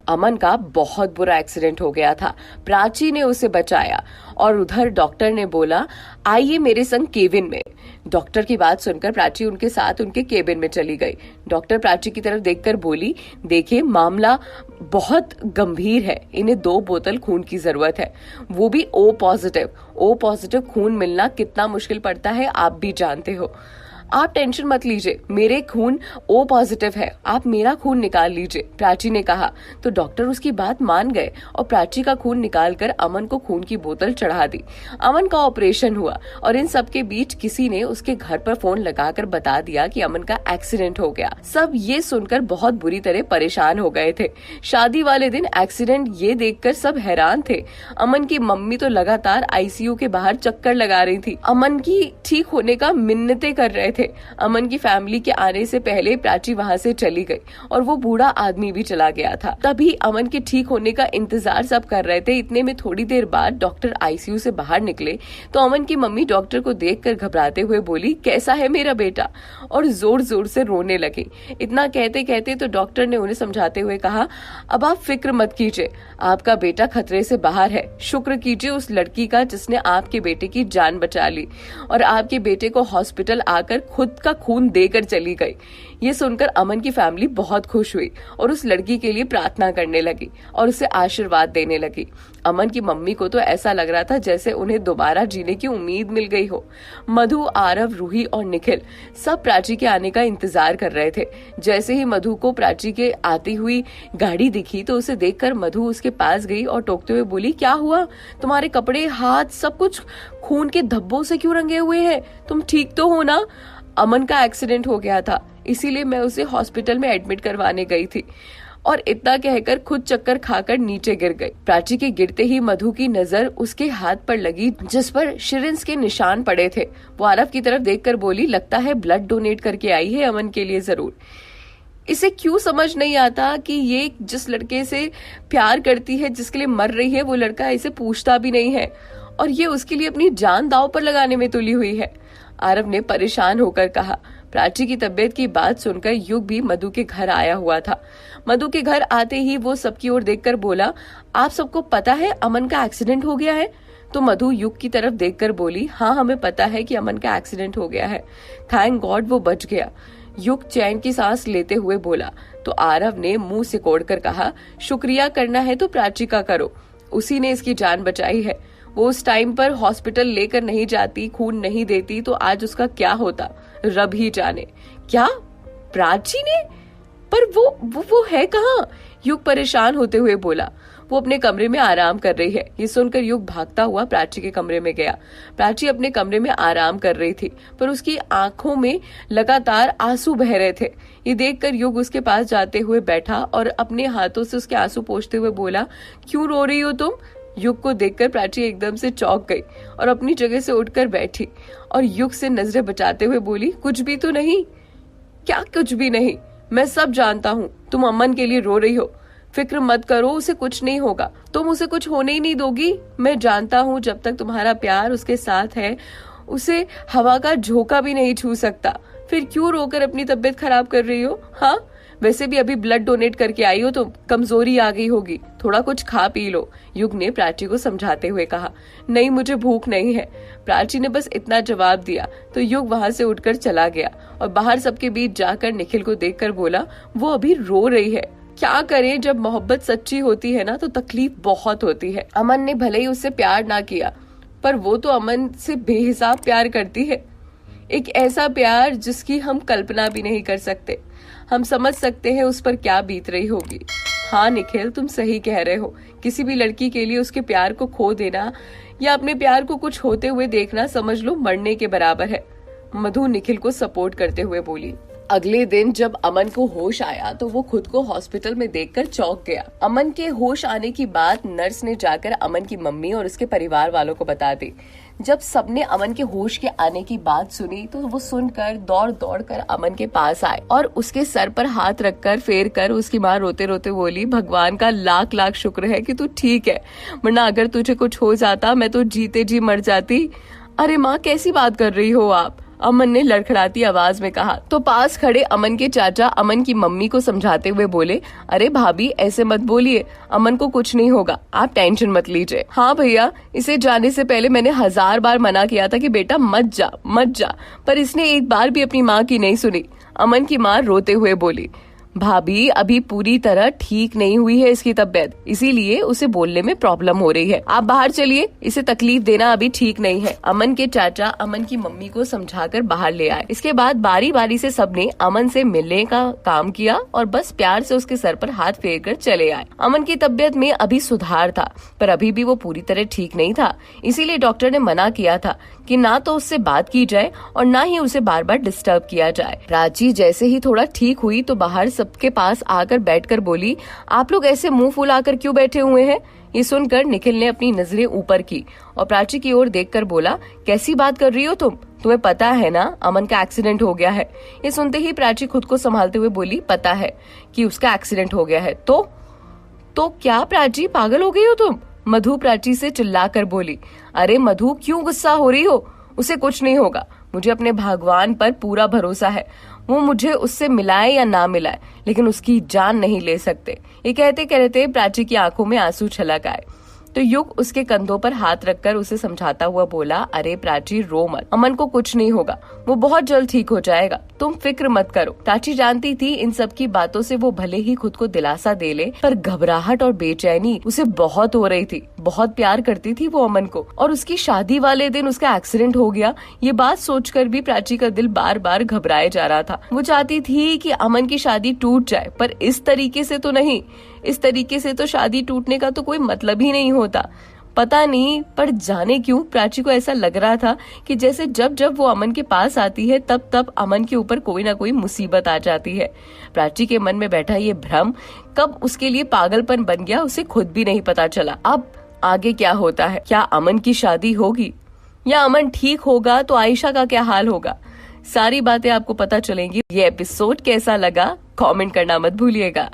अमन का बहुत बुरा एक्सीडेंट हो गया था। प्राची ने उसे बचाया और उधर डॉक्टर ने बोला आइए मेरे संग केबिन में। डॉक्टर की बात सुनकर प्राची उनके साथ उनके केबिन में चली गई। डॉक्टर प्राची की तरफ देखकर बोली, देखिए मामला बहुत गंभीर है, इन्हें 2 बोतल खून की जरूरत है, वो भी ओ पॉजिटिव। ओ पॉजिटिव खून मिलना कितना मुश्किल पड़ता है आप भी जानते हो। आप टेंशन मत लीजिए, मेरे खून ओ पॉजिटिव है, आप मेरा खून निकाल लीजिए, प्राची ने कहा। तो डॉक्टर उसकी बात मान गए और प्राची का खून निकालकर अमन को खून की बोतल चढ़ा दी। अमन का ऑपरेशन हुआ और इन सब के बीच किसी ने उसके घर पर फोन लगाकर बता दिया कि अमन का एक्सीडेंट हो गया। सब ये सुनकर बहुत बुरी तरह परेशान हो गए थे। शादी वाले दिन एक्सीडेंट ये देखकर सब हैरान थे। अमन की मम्मी तो लगातार आईसीयू के बाहर चक्कर लगा रही थी, अमन की ठीक होने का मिन्नतें कर रहे थे। अमन की फैमिली के आने से पहले प्राची वहां से चली गई और वो बूढ़ा आदमी भी चला गया था। तभी अमन के ठीक होने का इंतजार सब कर रहे थे। इतने में थोड़ी देर बाद डॉक्टर आईसीयू से बाहर निकले तो अमन की मम्मी डॉक्टर को देखकर घबराते हुए बोली, कैसा है मेरा बेटा, और जोर जोर से रोने लगी। इतना कहते कहते तो डॉक्टर ने उन्हें समझाते हुए कहा, अब आप फिक्र मत कीजिए, आपका बेटा खतरे से बाहर है। शुक्र कीजिए उस लड़की का जिसने आपके बेटे की जान बचा ली और आपके बेटे को हॉस्पिटल आकर खुद का खून देकर चली गई। ये सुनकर अमन की फैमिली बहुत खुश हुई और उस लड़की के लिए प्रार्थना करने लगी और उसे आशीर्वाद देने लगी। अमन की मम्मी को तो ऐसा लग रहा था जैसे उन्हें दोबारा जीने की उम्मीद मिल गई हो। मधु, आरव, रूही और निखिल सब प्राची के आने का इंतजार कर रहे थे। जैसे ही मधु को प्राची के आती हुई गाड़ी दिखी तो उसे देखकर मधु उसके पास गई और टोकते हुए बोली, क्या हुआ, तुम्हारे कपड़े, हाथ, सब कुछ खून के धब्बों से क्यों रंगे हुए हैं, तुम ठीक तो हो ना? अमन का एक्सीडेंट हो गया था, इसीलिए मैं उसे हॉस्पिटल में एडमिट करवाने गई थी। और इतना कहकर खुद चक्कर खाकर नीचे गिर गई। प्राची के गिरते ही मधु की नजर उसके हाथ पर लगी जिस पर सिरिंज के निशान पड़े थे। वो आरव की तरफ देखकर बोली, लगता है ब्लड डोनेट करके आई है अमन के लिए जरूर। इसे क्यों समझ नहीं आता कि ये जिस लड़के से प्यार करती है, जिसके लिए मर रही है, वो लड़का इसे पूछता भी नहीं है और ये उसके लिए अपनी जान दांव पर लगाने में तुली हुई है। आरव ने परेशान होकर कहा। प्राची की तबीयत की बात सुनकर युग भी मधु के घर आया हुआ था। मधु के घर आते ही वो सबकी ओर देखकर बोला, आप सबको पता है अमन का एक्सीडेंट हो गया है? तो मधु युग की तरफ देखकर बोली, हाँ हमें पता है कि अमन का एक्सीडेंट हो गया है, थैंक गॉड वो बच गया। युग चैन की सांस लेते हुए बोला। तो आरव ने मुंह सिकोड़कर कहा, शुक्रिया करना है तो प्राची का करो, उसी ने इसकी जान बचाई है। वो उस टाइम पर हॉस्पिटल लेकर नहीं जाती, खून नहीं देती तो आज उसका क्या होता, रब ही जाने। क्या प्राची ने? पर वो है कहाँ? युग परेशान होते हुए बोला। वो अपने कमरे में आराम कर रही है। ये सुनकर युग भागता हुआ प्राची के कमरे में गया। प्राची अपने कमरे में आराम कर रही थी पर उसकी आंखों में लगातार आंसू बह रहे थे। ये देखकर युग उसके पास जाते हुए बैठा और अपने हाथों से उसके आंसू पोंछते हुए बोला, क्यों रो रही हो तुम? युग को देखकर प्राची एकदम से चौंक गई और अपनी जगह से उठकर बैठी और युग से नजरें बचाते हुए बोली, कुछ भी तो नहीं? क्या कुछ भी नहीं? मैं सब जानता हूँ, तुम अमन के लिए रो रही हो। फिक्र मत करो, उसे कुछ नहीं होगा, तुम उसे कुछ होने ही नहीं दोगी। मैं जानता हूँ जब तक तुम्हारा प्यार उसके साथ है उसे हवा का झोंका भी नहीं छू सकता। फिर क्यों रोकर अपनी तबीयत खराब कर रही हो? हाँ, वैसे भी अभी ब्लड डोनेट करके आई हो तो कमजोरी आ गई होगी, थोड़ा कुछ खा पी लो, युग ने प्राची को समझाते हुए कहा। नहीं, मुझे भूख नहीं है, प्राची ने बस इतना जवाब दिया तो युग वहां से उठकर चला गया और बाहर सबके बीच जाकर निखिल को देखकर बोला, वो अभी रो रही है। क्या करें, जब मोहब्बत सच्ची होती है ना तो तकलीफ बहुत होती है। अमन ने भले ही उससे प्यार ना किया पर वो तो अमन से बेहिसाब प्यार करती है, एक ऐसा प्यार जिसकी हम कल्पना भी नहीं कर सकते। हम समझ सकते हैं उस पर क्या बीत रही होगी। हाँ निखिल, तुम सही कह रहे हो, किसी भी लड़की के लिए उसके प्यार को खो देना या अपने प्यार को कुछ होते हुए देखना समझ लो मरने के बराबर है। मधु निखिल को सपोर्ट करते हुए बोली। अगले दिन जब अमन को होश आया तो वो खुद को हॉस्पिटल में देखकर चौंक गया। अमन के होश आने की बात नर्स ने जाकर अमन की मम्मी और उसके परिवार वालों को बता दी। जब सबने अमन के होश के आने की बात सुनी तो वो सुनकर दौड़ दौड़ कर अमन के पास आए और उसके सर पर हाथ रखकर फेर कर उसकी माँ रोते रोते बोली, भगवान का लाख लाख शुक्र है कि तू ठीक है, वरना अगर तुझे कुछ हो जाता मैं तो जीते जी मर जाती। अरे माँ, कैसी बात कर रही हो आप? अमन ने लड़खड़ाती आवाज में कहा। तो पास खड़े अमन के चाचा अमन की मम्मी को समझाते हुए बोले, अरे भाभी ऐसे मत बोलिए, अमन को कुछ नहीं होगा, आप टेंशन मत लीजिए। हाँ भैया, इसे जाने से पहले मैंने 1000 बार मना किया था कि बेटा मत जा, पर इसने एक बार भी अपनी माँ की नहीं सुनी। अमन की माँ रोते हुए बोली, भाभी अभी पूरी तरह ठीक नहीं हुई है इसकी तबीयत, इसीलिए उसे बोलने में प्रॉब्लम हो रही है। आप बाहर चलिए, इसे तकलीफ देना अभी ठीक नहीं है। अमन के चाचा अमन की मम्मी को समझाकर बाहर ले आए। इसके बाद बारी बारी से सबने अमन से मिलने का काम किया और बस प्यार से उसके सर पर हाथ फेर कर चले आए। अमन की तबीयत में अभी सुधार था, पर अभी भी वो पूरी तरह ठीक नहीं था, इसीलिए डॉक्टर ने मना किया था कि ना तो उससे बात की जाए और ना ही उसे बार बार डिस्टर्ब किया जाए। प्राची जैसे ही थोड़ा ठीक हुई तो बाहर सबके पास आकर बैठकर बोली, आप लोग ऐसे मुंह फुलाकर क्यों बैठे हुए हैं? ये सुनकर निखिल ने अपनी नजरें ऊपर की और प्राची की ओर देखकर बोला, कैसी बात कर रही हो तुम? तुम्हें पता है ना अमन का एक्सीडेंट हो गया है। ये सुनते ही प्राची खुद को संभालते हुए बोली, पता है कि उसका एक्सीडेंट हो गया है। तो क्या प्राची पागल हो गई हो तुम? मधु प्राची से चिल्लाकर बोली। अरे मधु, क्यों गुस्सा हो रही हो? उसे कुछ नहीं होगा, मुझे अपने भगवान पर पूरा भरोसा है। वो मुझे उससे मिलाए या ना मिलाए, लेकिन उसकी जान नहीं ले सकते। ये कहते कहते प्राची की आंखों में आंसू छलक आए तो युग उसके कंधों पर हाथ रखकर उसे समझाता हुआ बोला, अरे प्राची रो मत, अमन को कुछ नहीं होगा, वो बहुत जल्द ठीक हो जाएगा, तुम फिक्र मत करो। प्राची जानती थी इन सब की बातों से वो भले ही खुद को दिलासा दे ले, पर घबराहट और बेचैनी उसे बहुत हो रही थी। बहुत प्यार करती थी वो अमन को, और उसकी शादी वाले दिन उसका एक्सीडेंट हो गया, ये बात सोचकर भी प्राची का दिल बार बार घबराए जा रहा था। वो चाहती थी कि अमन की शादी टूट जाए, पर इस तरीके से तो नहीं। इस तरीके से तो शादी टूटने का तो कोई मतलब ही नहीं होता। पता नहीं, पर जाने क्यों प्राची को ऐसा लग रहा था कि जैसे जब जब वो अमन के पास आती है तब तब अमन के ऊपर कोई ना कोई मुसीबत आ जाती है। प्राची के मन में बैठा ये भ्रम कब उसके लिए पागलपन बन गया, उसे खुद भी नहीं पता चला। अब आगे क्या होता है? क्या अमन की शादी होगी या अमन ठीक होगा तो आयशा का क्या हाल होगा? सारी बातें आपको पता चलेंगी। ये एपिसोड कैसा लगा कमेंट करना मत भूलिएगा।